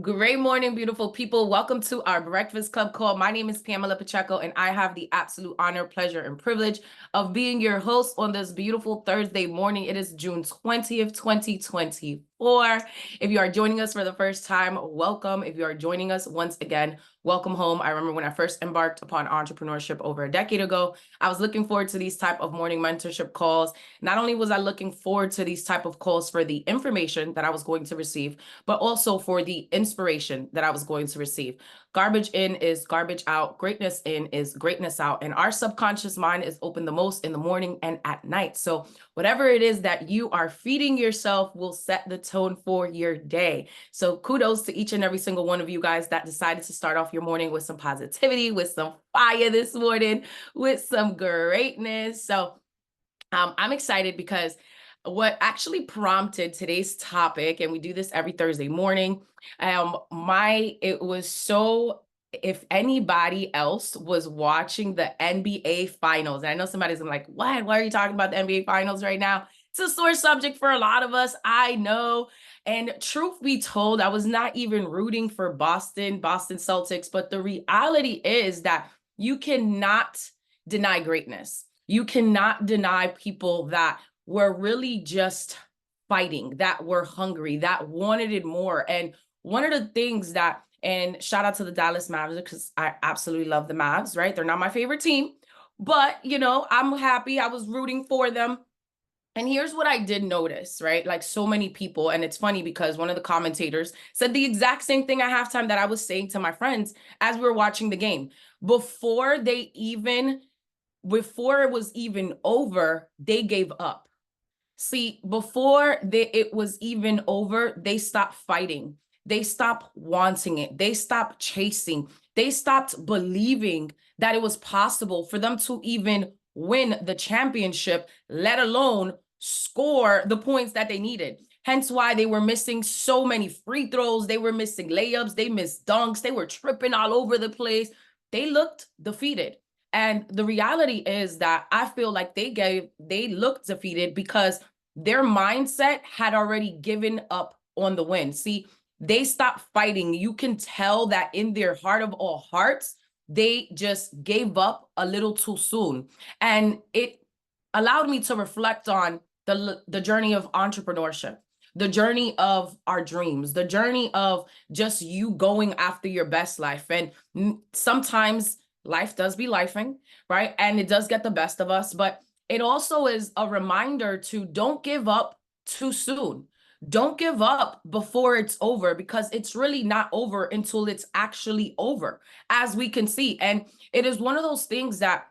Great morning, beautiful people. Welcome to our Breakfast Club call. My name is Pamela Pacheco, and I have the absolute honor, pleasure, and privilege of being your host on this beautiful Thursday morning. It is June 20th, 2024. If you are joining us for the first time, welcome. If you are joining us once again, welcome home. I remember when I first embarked upon entrepreneurship over a decade ago, I was looking forward to these type of morning mentorship calls. Not only was I looking forward to these type of calls for the information that I was going to receive, but also for the inspiration that I was going to receive. Garbage in is garbage out. Greatness in is greatness out. And our subconscious mind is open the most in the morning and at night. So whatever it is that you are feeding yourself will set the tone for your day. So kudos to each and every single one of you guys that decided to start off your morning with some positivity, with some fire this morning, with some greatness. So I'm excited because what actually prompted today's topic, and we do this every Thursday morning, it was so, if anybody else was watching the NBA finals, and I know somebody's like, what? Why are you talking about the NBA finals right now? It's a sore subject for a lot of us, I know. And truth be told, I was not even rooting for Boston Celtics, but the reality is that you cannot deny greatness. You cannot deny people that were really just fighting, that were hungry, that wanted it more. And one of the things that, and shout out to the Dallas Mavericks, because I absolutely love the Mavs, right? They're not my favorite team, but I'm happy. I was rooting for them. And here's what I did notice, right? Like so many people, and it's funny because one of the commentators said the exact same thing at halftime that I was saying to my friends as we were watching the game. Before it was even over, they gave up. See, before it was even over, they stopped fighting. They stopped wanting it. They stopped chasing. They stopped believing that it was possible for them to even win the championship, let alone score the points that they needed. Hence why they were missing so many free throws. They were missing layups. They missed dunks. They were tripping all over the place. They looked defeated. And the reality is that I feel like they looked defeated because their mindset had already given up on the win. See, they stopped fighting. You can tell that in their heart of all hearts, they just gave up a little too soon. And it allowed me to reflect on the journey of entrepreneurship, the journey of our dreams, the journey of just you going after your best life. And sometimes life does be lifing, right? And it does get the best of us, but it also is a reminder to don't give up too soon. Don't give up before it's over, because it's really not over until it's actually over, as we can see. And it is one of those things that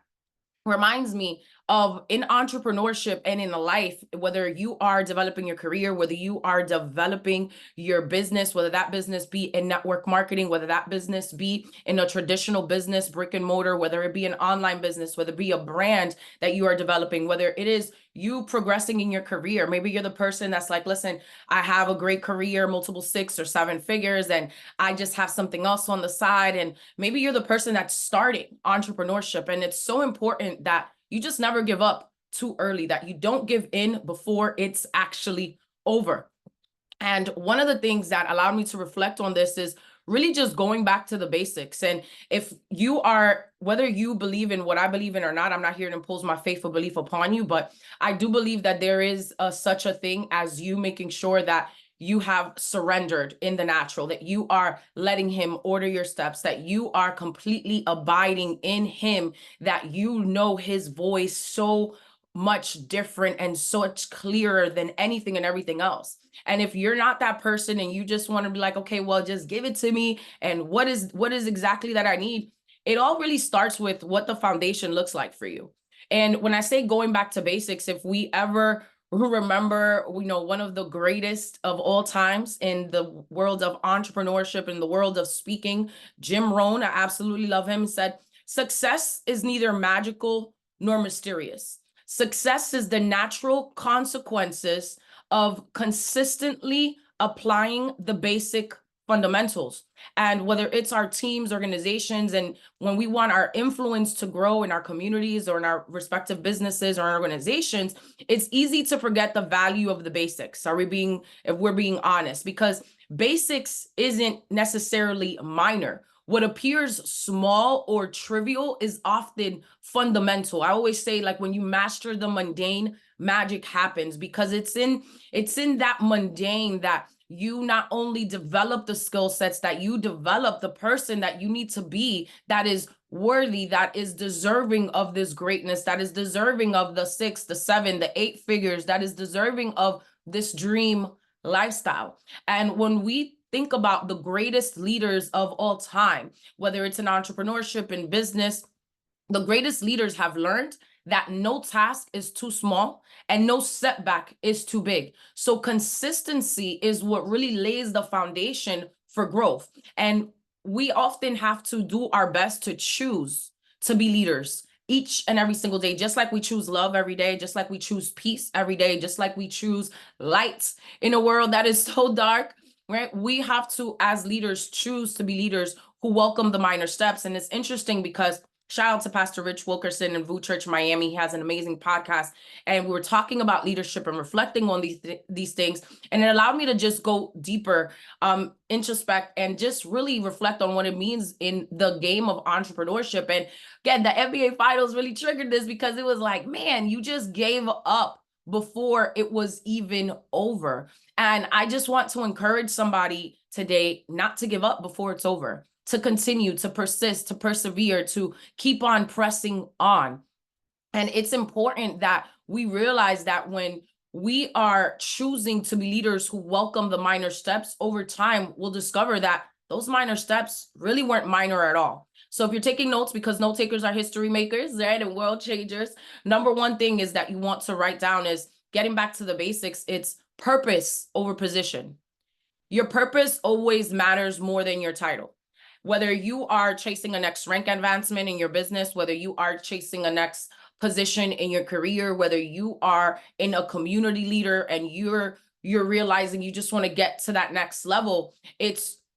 reminds me of in entrepreneurship and in life, whether you are developing your career, whether you are developing your business, whether that business be in network marketing, whether that business be in a traditional business, brick and mortar, whether it be an online business, whether it be a brand that you are developing, whether it is you progressing in your career. Maybe you're the person that's like, listen, I have a great career, multiple 6 or 7 figures, and I just have something else on the side. And maybe you're the person that's starting entrepreneurship. And it's so important that you just never give up too early, that you don't give in before it's actually over. And one of the things that allowed me to reflect on this is really just going back to the basics. And if you are, whether you believe in what I believe in or not, I'm not here to impose my faith or belief upon you, but I do believe that there is such a thing as you making sure that you have surrendered in the natural, that you are letting him order your steps, that you are completely abiding in him, that you know his voice so much different and so much clearer than anything and everything else. And if you're not that person and you just want to be like, okay, well, just give it to me, and what is exactly that I need, it all really starts with what the foundation looks like for you. And when I say going back to basics, if we ever remember, one of the greatest of all times in the world of entrepreneurship, in the world of speaking, Jim Rohn, I absolutely love him, said, success is neither magical nor mysterious. Success is the natural consequences of consistently applying the basic fundamentals. And whether it's our teams, organizations, and when we want our influence to grow in our communities or in our respective businesses or organizations, it's easy to forget the value of the basics. If we're being honest, because Basics isn't necessarily minor. What appears small or trivial is often fundamental. I always say, like, when you master the mundane, magic happens, because it's in that mundane that you not only develop the skill sets, that you develop the person that you need to be, that is worthy, that is deserving of this greatness, that is deserving of the 6, the 7, the 8 figures, that is deserving of this dream lifestyle. And when we think about the greatest leaders of all time, whether it's in entrepreneurship, in business, the greatest leaders have learned that no task is too small and no setback is too big. So consistency is what really lays the foundation for growth. And we often have to do our best to choose to be leaders each and every single day, just like we choose love every day, just like we choose peace every day, just like we choose light in a world that is so dark, right? We have to, as leaders, choose to be leaders who welcome the minor steps. And it's interesting because shout out to Pastor Rich Wilkerson in VU Church Miami. He has an amazing podcast. And we were talking about leadership and reflecting on these things. And it allowed me to just go deeper, introspect, and just really reflect on what it means in the game of entrepreneurship. And again, the NBA Finals really triggered this, because it was like, man, you just gave up before it was even over. And I just want to encourage somebody today not to give up before it's over, to continue, to persist, to persevere, to keep on pressing on. And it's important that we realize that when we are choosing to be leaders who welcome the minor steps, over time, we'll discover that those minor steps really weren't minor at all. So if you're taking notes, because note takers are history makers, right, and world changers, number one thing is that you want to write down is, getting back to the basics, it's purpose over position. Your purpose always matters more than your title. Whether you are chasing a next rank advancement in your business, whether you are chasing a next position in your career, whether you are in a community leader and you're realizing you just want to get to that next level,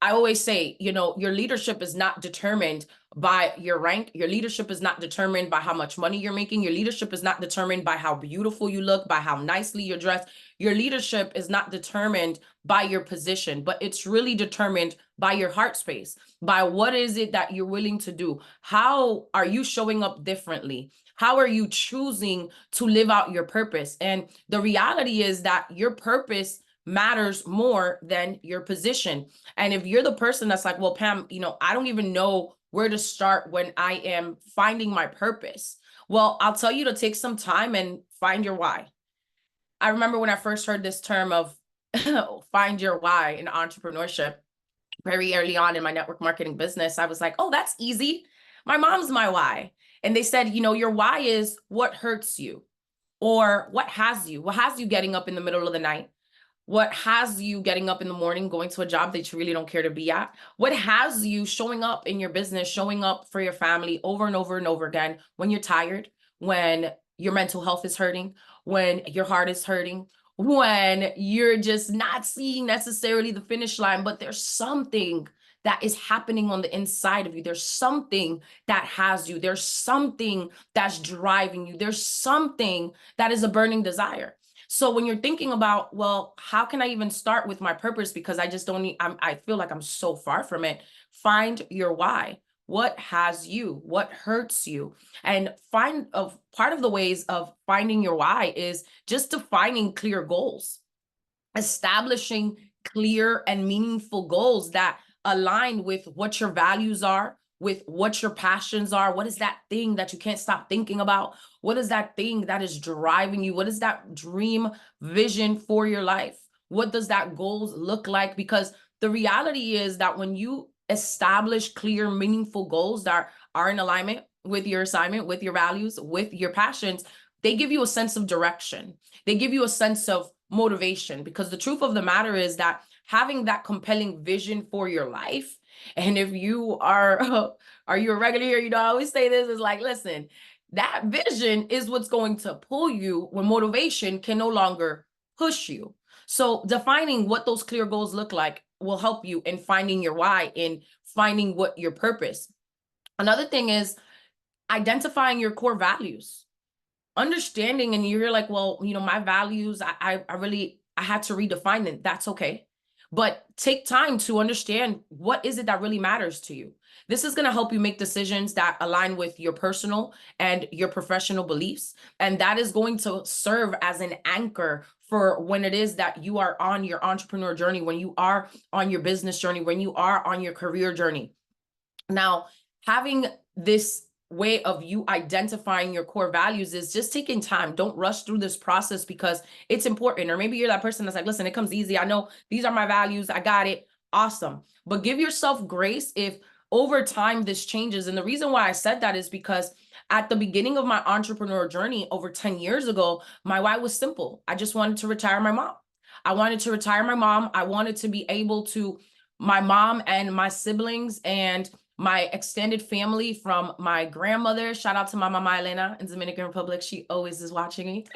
I always say, your leadership is not determined by your rank. Your leadership is not determined by how much money you're making. Your leadership is not determined by how beautiful you look, by how nicely you're dressed. Your leadership is not determined by your position, but it's really determined by your heart space, by what is it that you're willing to do. How are you showing up differently? How are you choosing to live out your purpose? And the reality is that your purpose matters more than your position. And if you're the person that's like, well, Pam, I don't even know where to start when I am finding my purpose. Well, I'll tell you to take some time and find your why. I remember when I first heard this term of find your why in entrepreneurship, very early on in my network marketing business, I was like, oh, that's easy. My mom's my why. And they said, your why is what hurts you, or what has you getting up in the middle of the night? What has you getting up in the morning, going to a job that you really don't care to be at? What has you showing up in your business, showing up for your family over and over and over again when you're tired, when your mental health is hurting, when your heart is hurting, when you're just not seeing necessarily the finish line, but there's something that is happening on the inside of you. There's something that has you. There's something that's driving you. There's something that is a burning desire. So when you're thinking about, well, how can I even start with my purpose? Because I just don't I feel like I'm so far from it. Find your why. What has you? What hurts you? And part of the ways of finding your why is just defining clear goals, establishing clear and meaningful goals that align with what your values are, with what your passions are. What is that thing that you can't stop thinking about? What is that thing that is driving you? What is that dream vision for your life? What does that goals look like? Because the reality is that when you establish clear, meaningful goals that are in alignment with your assignment, with your values, with your passions, they give you a sense of direction. They give you a sense of motivation, because the truth of the matter is that having that compelling vision for your life, and if you are you a regular here, I always say this, is like, listen, that vision is what's going to pull you when motivation can no longer push you. So defining what those clear goals look like will help you in finding your why, in finding what your purpose. Another thing is identifying your core values, understanding, and you're like, well, my values, I had to redefine them. That's okay. but take time to understand what is it that really matters to you. This is going to help you make decisions that align with your personal and your professional beliefs. And that is going to serve as an anchor for when it is that you are on your entrepreneur journey, when you are on your business journey, when you are on your career journey. Now, having this way of you identifying your core values is just taking time. Don't rush through this process because it's important. Or maybe you're that person that's like, listen, it comes easy. I know these are my values. I got it. Awesome. But give yourself grace if over time this changes. And the reason why I said that is because at the beginning of my entrepreneur journey over 10 years ago, my why was simple. I just wanted to retire my mom. I wanted to retire my mom. I wanted to be able to, my mom and my siblings and my extended family, from my grandmother, shout out to my mama Elena in Dominican Republic. She always is watching me.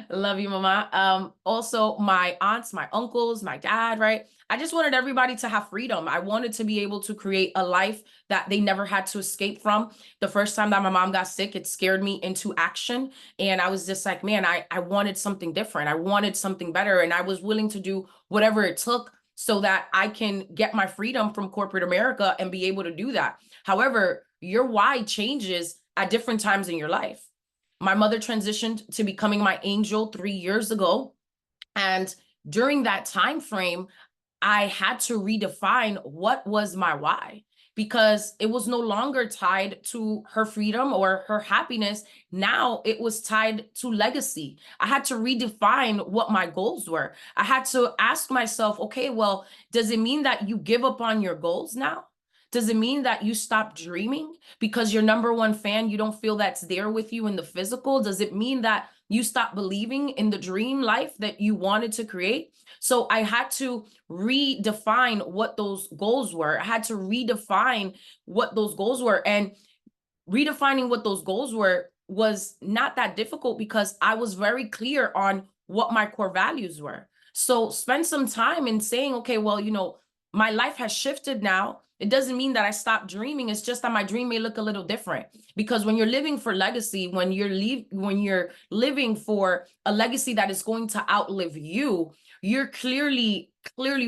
Love you, mama. Also my aunts, my uncles, my dad, right? I just wanted everybody to have freedom. I wanted to be able to create a life that they never had to escape from. The first time that my mom got sick, it scared me into action. And I was just like, man, I wanted something different. I wanted something better. And I was willing to do whatever it took so that I can get my freedom from corporate America and be able to do that. However, your why changes at different times in your life. My mother transitioned to becoming my angel 3 years ago. And during that time frame, I had to redefine what was my why, because it was no longer tied to her freedom or her happiness. Now it was tied to legacy. I had to redefine what my goals were. I had to ask myself, okay, well, does it mean that you give up on your goals now? Does it mean that you stop dreaming because your number one fan, you don't feel that's there with you in the physical? Does it mean that you stop believing in the dream life that you wanted to create? So I had to redefine what those goals were. I had to redefine what those goals were. And redefining what those goals were was not that difficult because I was very clear on what my core values were. So spend some time in saying, okay, well, my life has shifted now. It doesn't mean that I stopped dreaming. It's just that my dream may look a little different. Because when you're living for legacy, when you're living for a legacy that is going to outlive you, you're clearly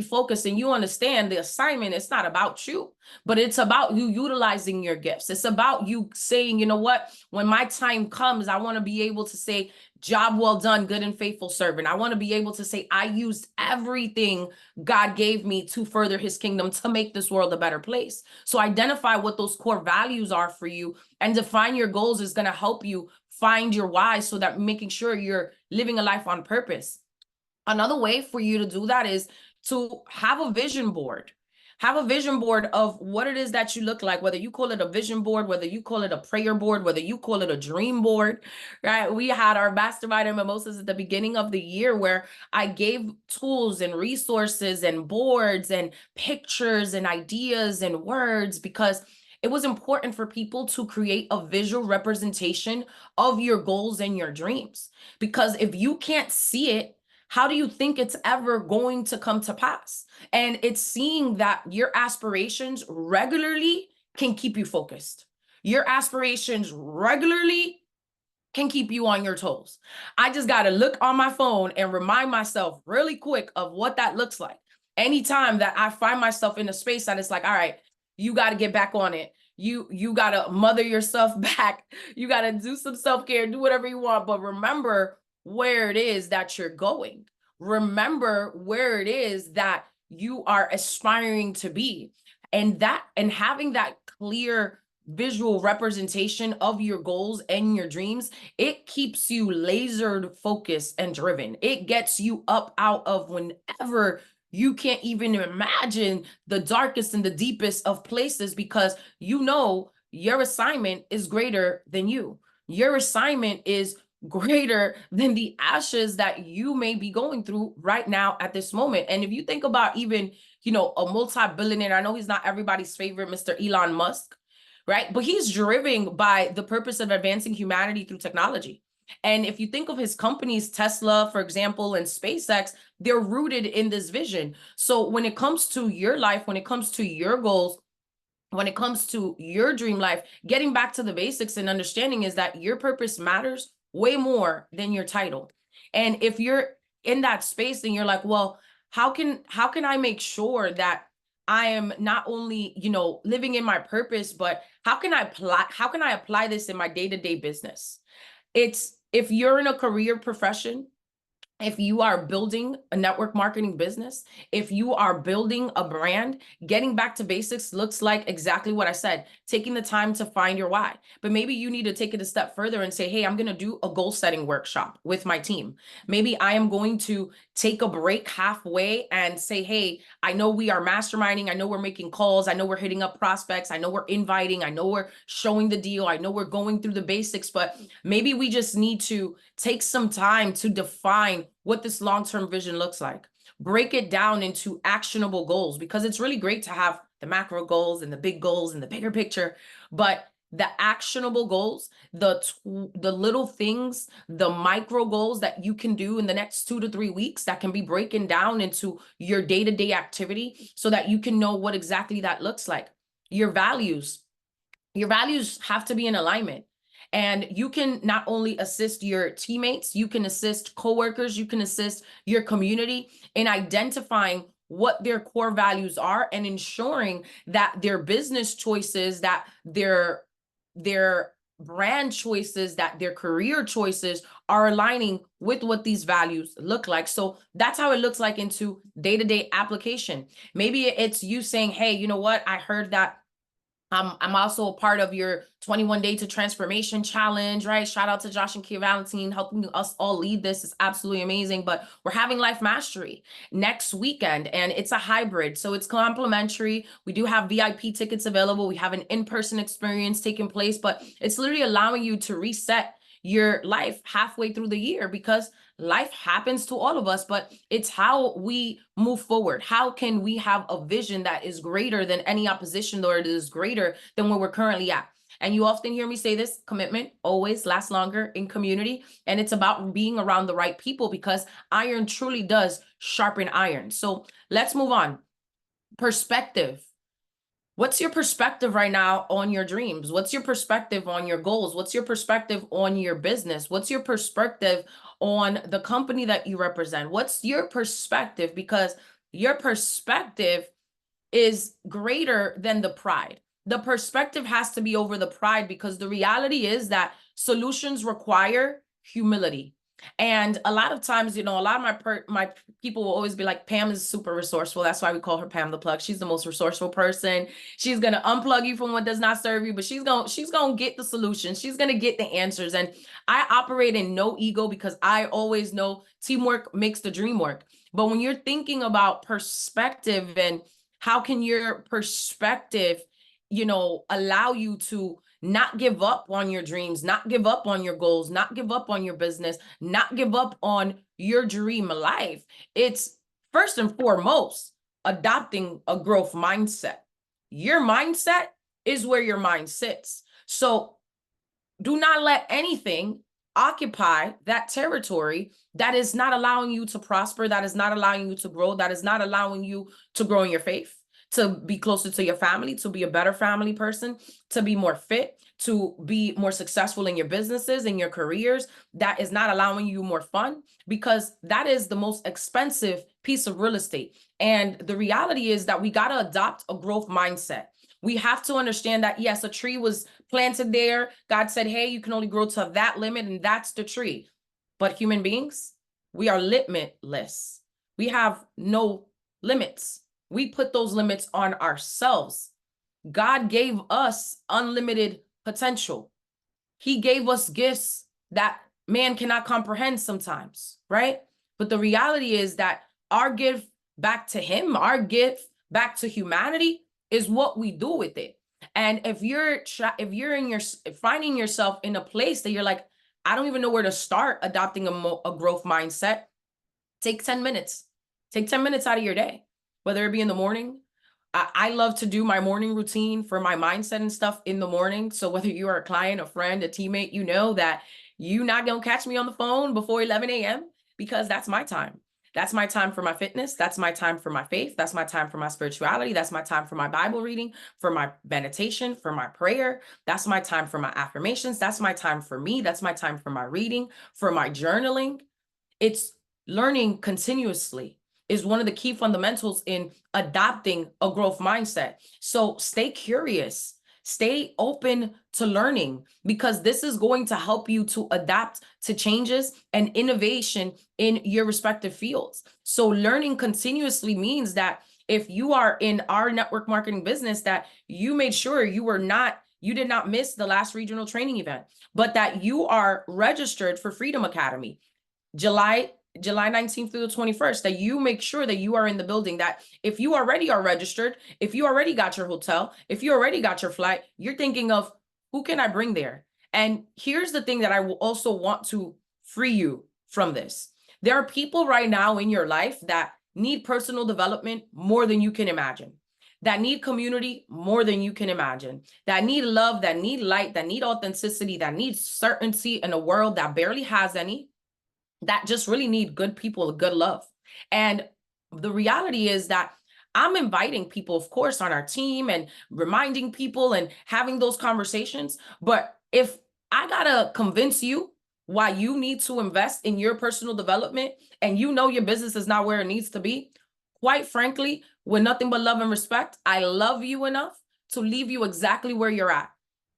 focused, and you understand the assignment. It's not about you, but it's about you utilizing your gifts. It's about you saying, you know what, when my time comes, I want to be able to say, job well done, good and faithful servant. I want to be able to say, I used everything God gave me to further his kingdom, to make this world a better place. So identify what those core values are for you and define your goals is going to help you find your why, so that making sure you're living a life on purpose. Another way for you to do that is to have a vision board. Have a vision board of what it is that you look like, whether you call it a vision board, whether you call it a prayer board, whether you call it a dream board, right? We had our mastermind and mimosas at the beginning of the year where I gave tools and resources and boards and pictures and ideas and words, because it was important for people to create a visual representation of your goals and your dreams. Because if you can't see it, how do you think it's ever going to come to pass? And it's seeing that your aspirations regularly can keep you focused. Your aspirations regularly can keep you on your toes. I just got to look on my phone and remind myself really quick of what that looks like. Anytime that I find myself in a space that it's like, all right, you got to get back on it. You got to mother yourself back. You got to do some self-care, do whatever you want. But remember where it is that you're going. Remember where it is that you are aspiring to be. And having that clear visual representation of your goals and your dreams, it keeps you lasered focused and driven. It gets you up out of whenever you can't even imagine the darkest and the deepest of places, because you know your assignment is greater than you. Your assignment is greater than the ashes that you may be going through right now at this moment. And if you think about even, a multi-billionaire, I know he's not everybody's favorite, Mr. Elon Musk, right? But he's driven by the purpose of advancing humanity through technology. And if you think of his companies, Tesla, for example, and SpaceX, they're rooted in this vision. So when it comes to your life, when it comes to your goals, when it comes to your dream life, getting back to the basics and understanding is that your purpose matters way more than your title. And if you're in that space and you're like, well, how can I make sure that I am not only, living in my purpose, but how can I apply this in my day-to-day business? It's if you're in a career profession, if you are building a network marketing business, if you are building a brand, getting back to basics looks like exactly what I said, taking the time to find your why. But maybe you need to take it a step further and say, hey, I'm going to do a goal setting workshop with my team. Maybe I am going to take a break halfway and say, hey, I know we are masterminding. I know we're making calls. I know we're hitting up prospects. I know we're inviting. I know we're showing the deal. I know we're going through the basics, but maybe we just need to take some time to define what this long-term vision looks like. Break it down into actionable goals, because it's really great to have the macro goals and the big goals and the bigger picture, but the actionable goals, the little things, the micro goals that you can do in the next 2 to 3 weeks that can be broken down into your day-to-day activity so that you can know what exactly that looks like. Your values have to be in alignment. And you can not only assist your teammates, you can assist coworkers, you can assist your community in identifying what their core values are and ensuring that their business choices, that their brand choices, that their career choices are aligning with what these values look like. So that's how it looks like into day-to-day application. Maybe it's you saying, hey, you know what? I heard that I'm also a part of your 21 Day to Transformation Challenge, right? Shout out to Josh and Kia Valentine helping us all lead this. It's absolutely amazing. But we're having Life Mastery next weekend, and it's a hybrid. So it's complimentary. We do have VIP tickets available. We have an in-person experience taking place, but it's literally allowing you to reset your life halfway through the year, because life happens to all of us, but it's how we move forward. How can we have a vision that is greater than any opposition, or it is greater than where we're currently at? And you often hear me say this: commitment always lasts longer in community. And it's about being around the right people, because iron truly does sharpen iron. So let's move on. Perspective. What's your perspective right now on your dreams? What's your perspective on your goals? What's your perspective on your business? What's your perspective on the company that you represent? What's your perspective? Because your perspective is greater than the pride. The perspective has to be over the pride, because the reality is that solutions require humility. And a lot of times, a lot of my people will always be like, Pam is super resourceful. That's why we call her Pam the Plug. She's the most resourceful person. She's going to unplug you from what does not serve you, but she's going to get the solution. She's going to get the answers. And I operate in no ego, because I always know teamwork makes the dream work. But when you're thinking about perspective, and how can your perspective, allow you to not give up on your dreams, not give up on your goals, not give up on your business, not give up on your dream life? It's first and foremost adopting a growth mindset. Your mindset is where your mind sits. So do not let anything occupy that territory that is not allowing you to prosper, that is not allowing you to grow, that is not allowing you to grow in your faith, to be closer to your family, to be a better family person, to be more fit, to be more successful in your businesses, in your careers. That is not allowing you more fun, because that is the most expensive piece of real estate. And the reality is that we got to adopt a growth mindset. We have to understand that, yes, a tree was planted there. God said, hey, you can only grow to that limit, and that's the tree. But human beings, we are limitless. We have no limits. We put those limits on ourselves. God gave us unlimited potential. He gave us gifts that man cannot comprehend sometimes, right? But the reality is that our gift back to him, our gift back to humanity, is what we do with it. And if you're finding yourself in a place that you're like, I don't even know where to start adopting a growth mindset, take 10 minutes. Take 10 minutes out of your day, whether it be in the morning. I love to do my morning routine for my mindset and stuff in the morning. So whether you are a client, a friend, a teammate, you know that you're not going to catch me on the phone before 11 a.m. because that's my time. That's my time for my fitness. That's my time for my faith. That's my time for my spirituality. That's my time for my Bible reading, for my meditation, for my prayer. That's my time for my affirmations. That's my time for me. That's my time for my reading, for my journaling. It's learning continuously. is one of the key fundamentals in adopting a growth mindset. So stay curious, stay open to learning, because this is going to help you to adapt to changes and innovation in your respective fields. So learning continuously means that if you are in our network marketing business, that you made sure you did not miss the last regional training event, but that you are registered for Freedom Academy, July 19th through the 21st, that you make sure that you are in the building, that if you already are registered, if you already got your hotel, if you already got your flight, you're thinking of who can I bring there? And here's the thing that I will also want to free you from this. There are people right now in your life that need personal development more than you can imagine, that need community more than you can imagine, that need love, that need light, that need authenticity, that need certainty in a world that barely has any, that just really need good people, good love. And the reality is that I'm inviting people, of course, on our team and reminding people and having those conversations. But if I gotta convince you why you need to invest in your personal development, and you know your business is not where it needs to be, quite frankly, with nothing but love and respect, I love you enough to leave you exactly where you're at.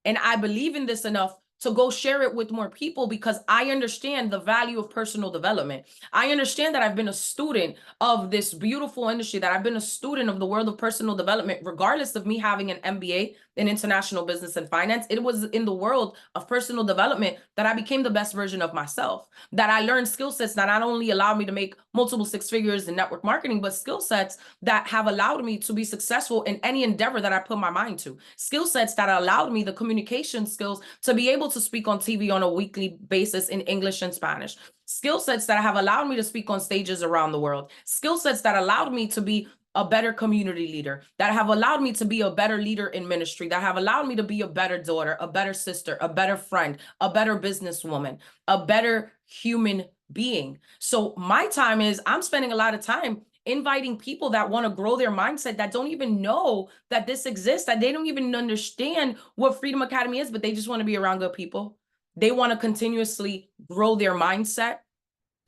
And I believe in this enough to go share it with more people, because I understand the value of personal development. I understand that I've been a student of this beautiful industry, that I've been a student of the world of personal development, regardless of me having an MBA in international business and finance. It was in the world of personal development that I became the best version of myself, that I learned skill sets that not only allowed me to make multiple six figures in network marketing, but skill sets that have allowed me to be successful in any endeavor that I put my mind to, skill sets that allowed me the communication skills to be able to speak on TV on a weekly basis in English and Spanish, skill sets that have allowed me to speak on stages around the world, skill sets that allowed me to be a better community leader, that have allowed me to be a better leader in ministry, that have allowed me to be a better daughter, a better sister, a better friend, a better businesswoman, a better human being. So my time is, I'm spending a lot of time inviting people that want to grow their mindset, that don't even know that this exists, that they don't even understand what Freedom Academy is, but they just want to be around good people. They want to continuously grow their mindset.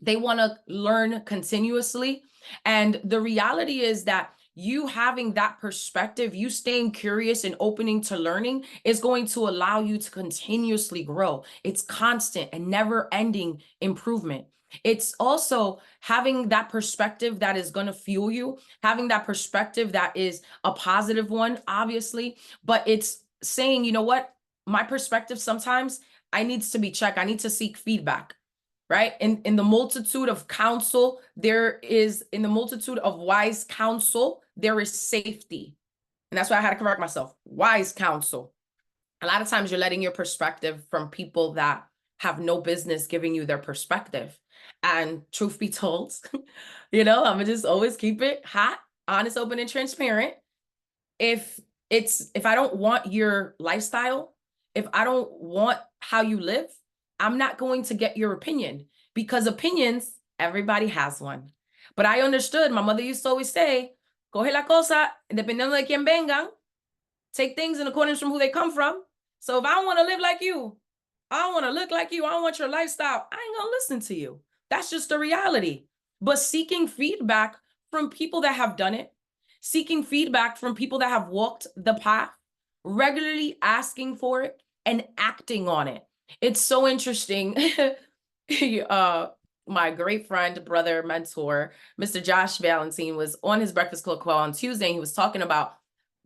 They want to learn continuously. And the reality is that you having that perspective, you staying curious and opening to learning, is going to allow you to continuously grow. It's constant and never ending improvement. It's also having that perspective that is going to fuel you, having that perspective that is a positive one, obviously, but it's saying, you know what, my perspective sometimes I needs to be checked. I need to seek feedback, right? In the multitude of counsel, in the multitude of wise counsel, there is safety. And that's why I had to correct myself. Wise counsel. A lot of times you're letting your perspective from people that have no business giving you their perspective. And truth be told, I'm gonna just always keep it hot, honest, open, and transparent. If I don't want your lifestyle, if I don't want how you live, I'm not going to get your opinion, because opinions, everybody has one. But I understood, my mother used to always say, coge la cosa, dependiendo de quien vengan, take things in accordance from who they come from. So if I don't want to live like you, I don't want to look like you, I don't want your lifestyle, I ain't gonna listen to you. That's just the reality. But seeking feedback from people that have done it, seeking feedback from people that have walked the path, regularly asking for it and acting on it. It's so interesting. My great friend, brother, mentor, Mr. Josh Valentine, was on his Breakfast Club call on Tuesday, and he was talking about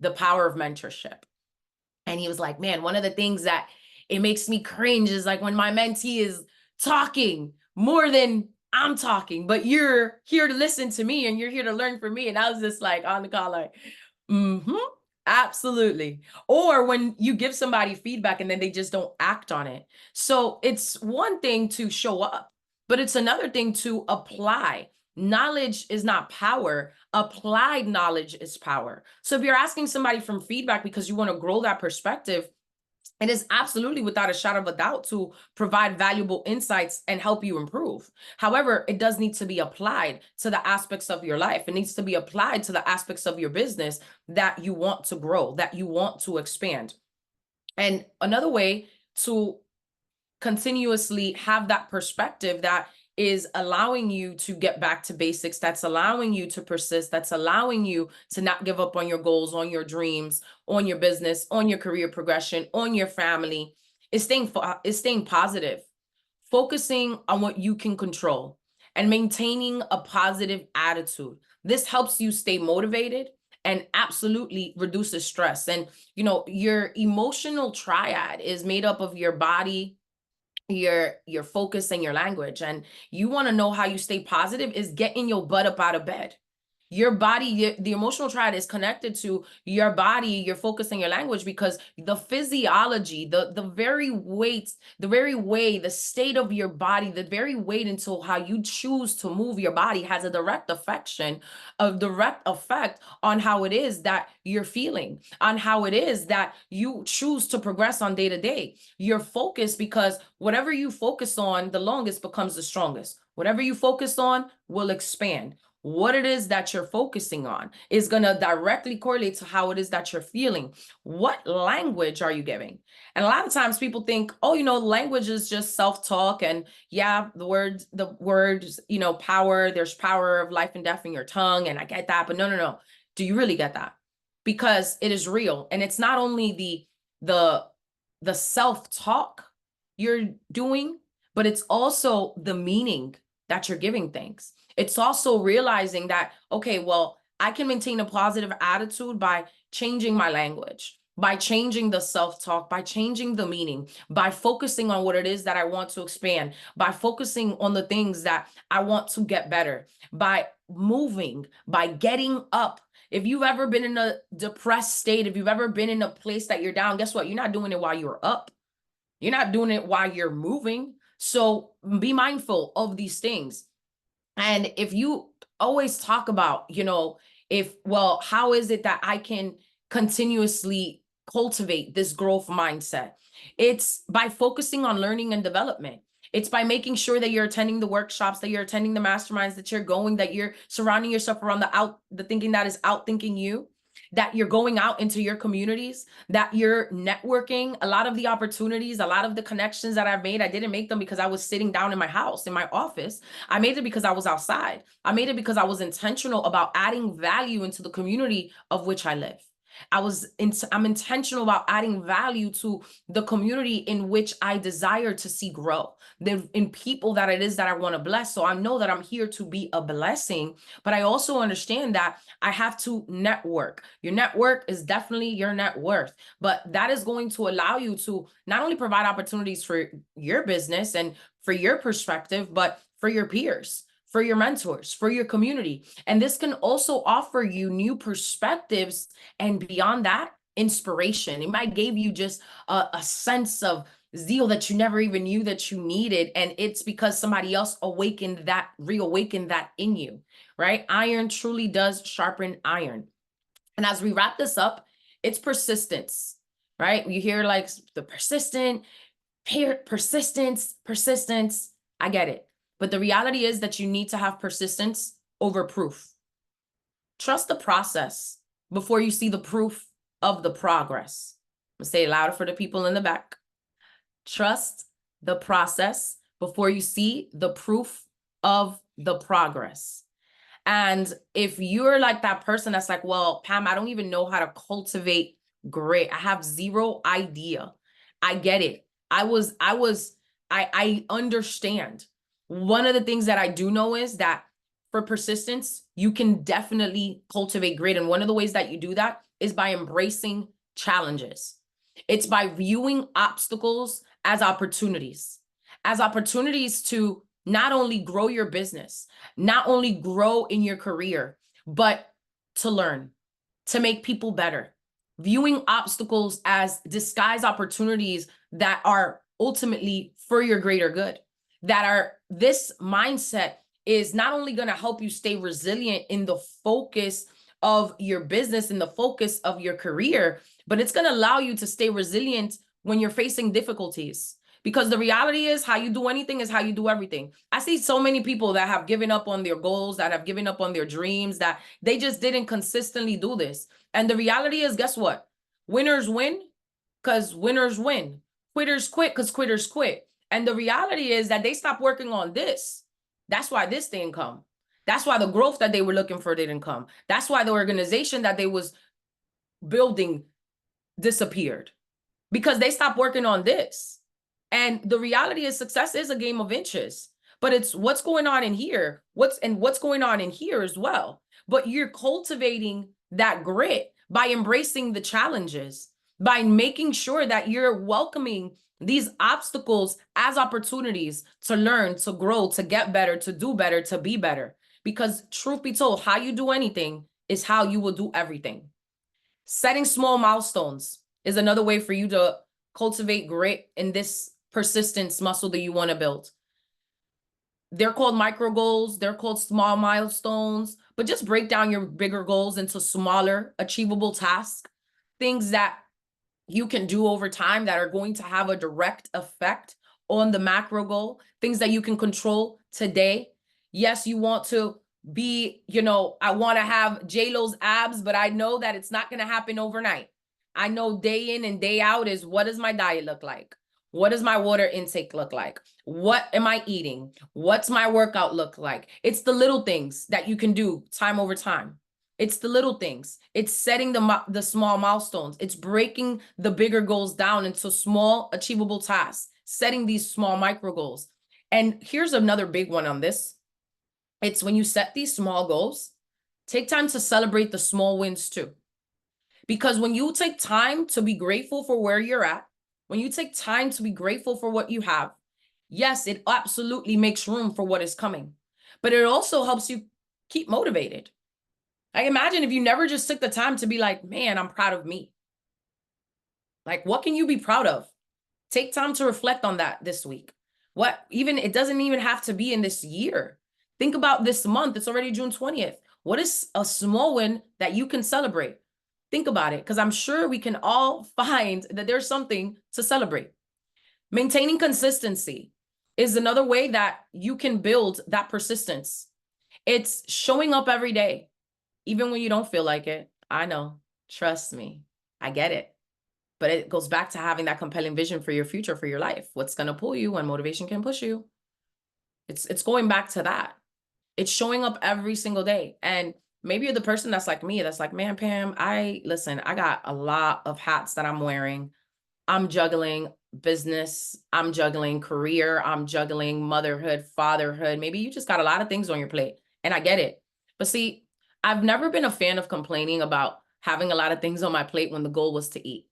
the power of mentorship. And he was like, man, one of the things that it makes me cringe is like when my mentee is talking more than I'm talking, but you're here to listen to me and you're here to learn from me. And I was just like on the call, like, absolutely. Or when you give somebody feedback and then they just don't act on it. So it's one thing to show up, but it's another thing to apply. Knowledge is not power. Applied knowledge is power. So if you're asking somebody from feedback because you want to grow that perspective, it is absolutely without a shadow of a doubt to provide valuable insights and help you improve. However, it does need to be applied to the aspects of your life. It needs to be applied to the aspects of your business that you want to grow, that you want to expand. And another way to continuously have that perspective that is allowing you to get back to basics, that's allowing you to persist, that's allowing you to not give up on your goals, on your dreams, on your business, on your career progression, on your family, is staying positive, focusing on what you can control, and maintaining a positive attitude. This helps you stay motivated and absolutely reduces stress. And your emotional triad is made up of your body, your focus, and your language. And you want to know how you stay positive is getting your butt up out of bed. Your body, the emotional triad is connected to your body, your focus, and your language, because the physiology, the very weight, the very way, the state of your body, the very weight into how you choose to move your body has a direct effect on how it is that you're feeling, on how it is that you choose to progress on day to day. Your focus, because whatever you focus on the longest becomes the strongest. Whatever you focus on will expand. What it is that you're focusing on is going to directly correlate to how it is that you're feeling. What language are you giving? And a lot of times people think, oh, language is just self-talk. And yeah, the words, power, there's power of life and death in your tongue. And I get that, but no. Do you really get that? Because it is real. And it's not only the self-talk you're doing, but it's also the meaning that you're giving things. It's also realizing that, okay, well, I can maintain a positive attitude by changing my language, by changing the self-talk, by changing the meaning, by focusing on what it is that I want to expand, by focusing on the things that I want to get better, by moving, by getting up. If you've ever been in a depressed state, if you've ever been in a place that you're down, guess what? You're not doing it while you're up. You're not doing it while you're moving. So be mindful of these things. And if you always talk about, how is it that I can continuously cultivate this growth mindset? It's by focusing on learning and development. It's by making sure that you're attending the workshops, that you're attending the masterminds, that you're going, that you're surrounding yourself around the thinking that is outthinking you, that you're going out into your communities, that you're networking. A lot of the opportunities, a lot of the connections that I've made, I didn't make them because I was sitting down in my house, in my office. I made it because I was outside. I made it because I was intentional about adding value into the community of which I live. I'm intentional about adding value to the community in which I desire to see grow, in people that it is that I want to bless. So I know that I'm here to be a blessing, but I also understand that I have to network. Your network is definitely your net worth, but that is going to allow you to not only provide opportunities for your business and for your perspective, but for your peers, for your mentors, for your community. And this can also offer you new perspectives, and beyond that, inspiration. It might give you just a sense of zeal that you never even knew that you needed. And it's because somebody else reawakened that in you, right? Iron truly does sharpen iron. And as we wrap this up, it's persistence, right? You hear like the persistence. I get it. But the reality is that you need to have persistence over proof. Trust the process before you see the proof of the progress. I'm gonna say it louder for the people in the back. Trust the process before you see the proof of the progress. And if you're like that person that's like, well, Pam, I don't even know how to cultivate grit. I have zero idea. I get it. I understand. One of the things that I do know is that for persistence, you can definitely cultivate grit. And one of the ways that you do that is by embracing challenges. It's by viewing obstacles as opportunities to not only grow your business, not only grow in your career, but to learn, to make people better. Viewing obstacles as disguised opportunities that are ultimately for your greater good, this mindset is not only going to help you stay resilient in the focus of your business, in the focus of your career, but it's going to allow you to stay resilient when you're facing difficulties. Because the reality is, how you do anything is how you do everything. I see so many people that have given up on their goals, that have given up on their dreams, that they just didn't consistently do this. And the reality is, guess what? Winners win because winners win. Quitters quit because quitters quit. And the reality is that they stopped working on this That's why this didn't come. That's why the growth that they were looking for didn't come. That's why the organization that they was building disappeared, because they stopped working on this. And the reality is success is a game of inches, but it's what's going on in here, what's going on in here as well. But you're cultivating that grit by embracing the challenges, by making sure that you're welcoming these obstacles as opportunities to learn, to grow, to get better, to do better, to be better. Because truth be told, how you do anything is how you will do everything. Setting small milestones is another way for you to cultivate grit in this persistence muscle that you want to build. They're called micro goals, they're called small milestones, but just break down your bigger goals into smaller, achievable tasks, things that you can do over time that are going to have a direct effect on the macro goal, things that you can control today. Yes, you want to be, I want to have J-Lo's abs, but I know that it's not going to happen overnight. I know day in and day out is, what does my diet look like? What does my water intake look like? What am I eating? What's my workout look like? It's the little things that you can do time over time. It's the little things. It's setting the small milestones. It's breaking the bigger goals down into small, achievable tasks, setting these small micro goals. And here's another big one on this. It's when you set these small goals, take time to celebrate the small wins too. Because when you take time to be grateful for where you're at, when you take time to be grateful for what you have, yes, it absolutely makes room for what is coming. But it also helps you keep motivated. I imagine if you never just took the time to be like, man, I'm proud of me. Like, what can you be proud of? Take time to reflect on that this week. It doesn't even have to be in this year. Think about this month. It's already June 20th. What is a small win that you can celebrate? Think about it, because I'm sure we can all find that there's something to celebrate. Maintaining consistency is another way that you can build that persistence. It's showing up every day, even when you don't feel like it. I know, trust me, I get it. But it goes back to having that compelling vision for your future, for your life. What's going to pull you when motivation can push you? It's going back to that. It's showing up every single day. And maybe you're the person that's like me, that's like, man, Pam, I got a lot of hats that I'm wearing. I'm juggling business, I'm juggling career, I'm juggling motherhood, fatherhood. Maybe you just got a lot of things on your plate, and I get it. But see, I've never been a fan of complaining about having a lot of things on my plate when the goal was to eat.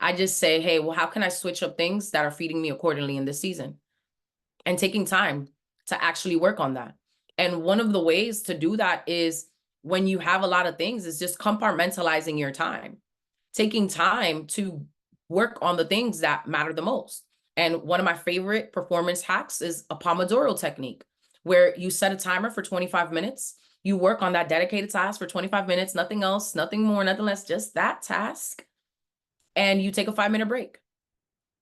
I just say, hey, well, how can I switch up things that are feeding me accordingly in this season? And taking time to actually work on that. And one of the ways to do that is, when you have a lot of things, is just compartmentalizing your time, taking time to work on the things that matter the most. And one of my favorite performance hacks is a Pomodoro technique, where you set a timer for 25 minutes. You work on that dedicated task for 25 minutes, nothing else, nothing more, nothing less, just that task. And you take a 5-minute break.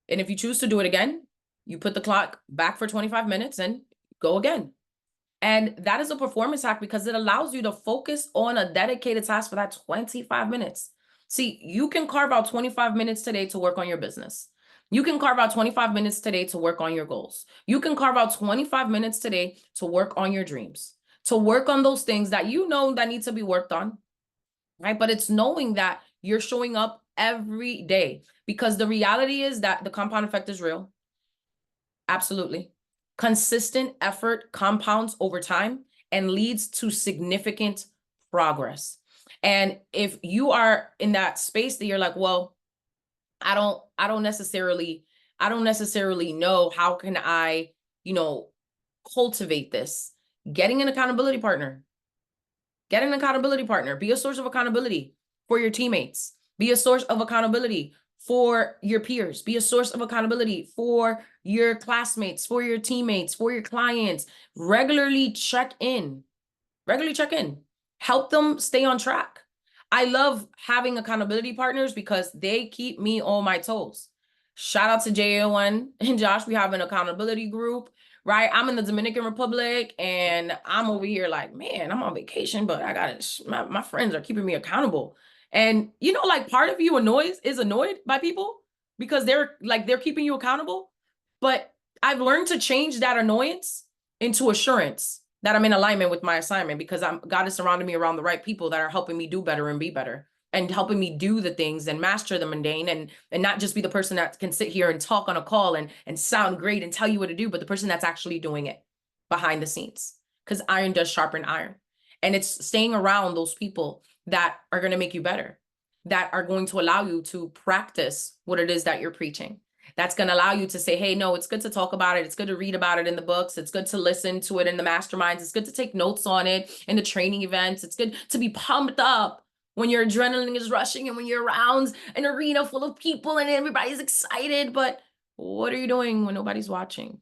And if you choose to do it again, you put the clock back for 25 minutes and go again. And that is a performance hack, because it allows you to focus on a dedicated task for that 25 minutes. See, you can carve out 25 minutes today to work on your business. You can carve out 25 minutes today to work on your goals. You can carve out 25 minutes today to work on your dreams, to work on those things that you know that need to be worked on, right? But it's knowing that you're showing up every day, because the reality is that the compound effect is real. Absolutely. Consistent effort compounds over time and leads to significant progress. And if you are in that space that you're like, well, I don't necessarily know how can I, cultivate this. Getting an accountability partner. Get an accountability partner. Be a source of accountability for your teammates. Be a source of accountability for your peers. Be a source of accountability for your classmates, for your teammates, for your clients. Regularly check in. Help them stay on track. I love having accountability partners because they keep me on my toes. Shout out to JO1 and Josh. We have an accountability group, right? I'm in the Dominican Republic and I'm over here like, man, I'm on vacation, but I got my friends are keeping me accountable. And like, part of you is annoyed by people because they're keeping you accountable. But I've learned to change that annoyance into assurance that I'm in alignment with my assignment, because God is surrounding me around the right people that are helping me do better and be better, and helping me do the things and master the mundane, and not just be the person that can sit here and talk on a call and sound great and tell you what to do, but the person that's actually doing it behind the scenes, because iron does sharpen iron. And it's staying around those people that are going to make you better, that are going to allow you to practice what it is that you're preaching. That's going to allow you to say, hey, no, it's good to talk about it. It's good to read about it in the books. It's good to listen to it in the masterminds. It's good to take notes on it in the training events. It's good to be pumped up when your adrenaline is rushing and when you're around an arena full of people and everybody's excited. But what are you doing when nobody's watching?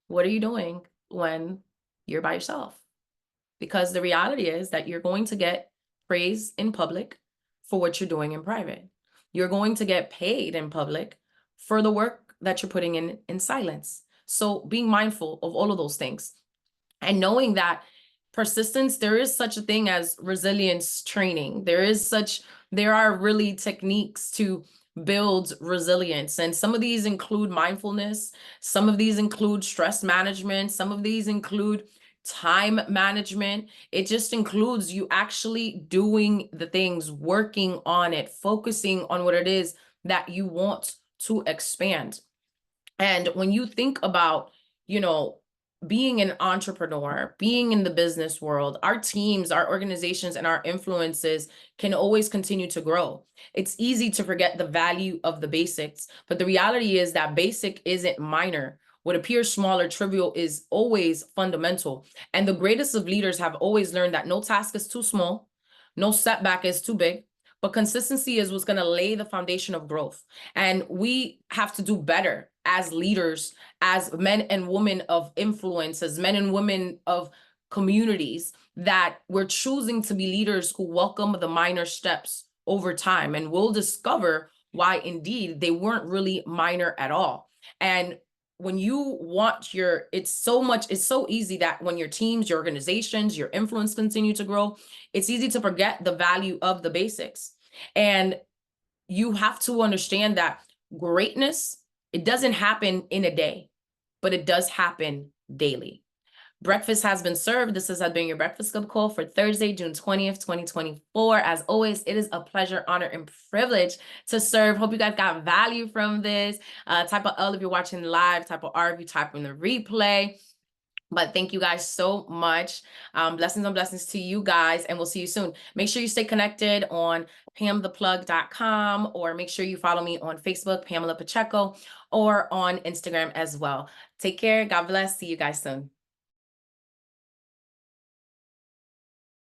What are you doing when you're by yourself? Because the reality is that you're going to get praise in public for what you're doing in private. You're going to get paid in public for the work that you're putting in silence. So being mindful of all of those things, and knowing that persistence, there is such a thing as resilience training. There are really techniques to build resilience. And some of these include mindfulness. Some of these include stress management. Some of these include time management. It just includes you actually doing the things, working on it, focusing on what it is that you want to expand. And when you think about, you know, being an entrepreneur, being in the business world, our teams, our organizations, and our influences can always continue to grow. It's easy to forget the value of the basics, but the reality is that basic isn't minor. What appears small or trivial is always fundamental. And the greatest of leaders have always learned that no task is too small, no setback is too big, but consistency is what's going to lay the foundation of growth. And we have to do better as leaders, as men and women of influence, as men and women of communities, that we're choosing to be leaders who welcome the minor steps over time. And we'll discover why indeed they weren't really minor at all. And when you want it's so easy that when your teams, your organizations, your influence continue to grow, it's easy to forget the value of the basics. And you have to understand that greatness, it doesn't happen in a day, but it does happen daily. Breakfast has been served. This has been your Breakfast Club call for Thursday, June 20th, 2024. As always, it is a pleasure, honor, and privilege to serve. Hope you guys got value from this. Type of L if you're watching live, type of R if you type in the replay. But thank you guys so much. Blessings on blessings to you guys, and we'll see you soon. Make sure you stay connected on pamtheplug.com, or make sure you follow me on Facebook, Pamela Pacheco, or on Instagram as well. Take care. God bless. See you guys soon.